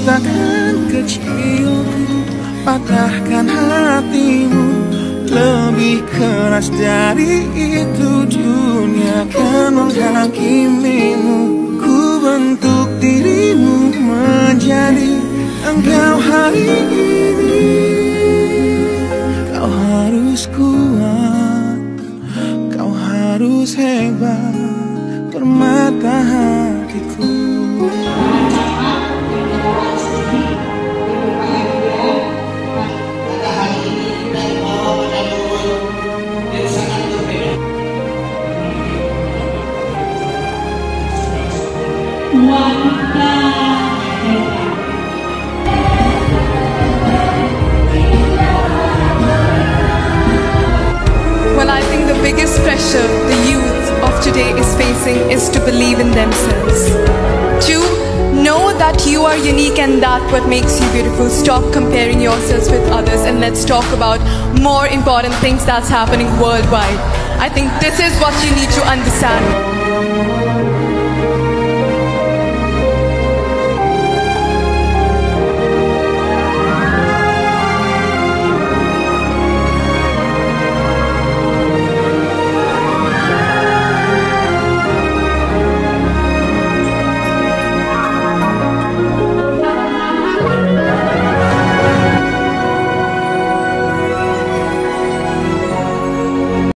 Bentakan kecilku patahkan hatimu, lebih keras dari itu dunia akan menghakimimu. Ku bentuk dirimu menjadi engkau hari ini. Kau harus kuat, kau harus hebat, permata hatiku. Well, I think the biggest pressure the youth of today is facing is to believe in themselves. To know that you are unique and that what makes you beautiful. Stop comparing yourselves with others and let's talk about more important things that's happening worldwide. I think this is what you need to understand.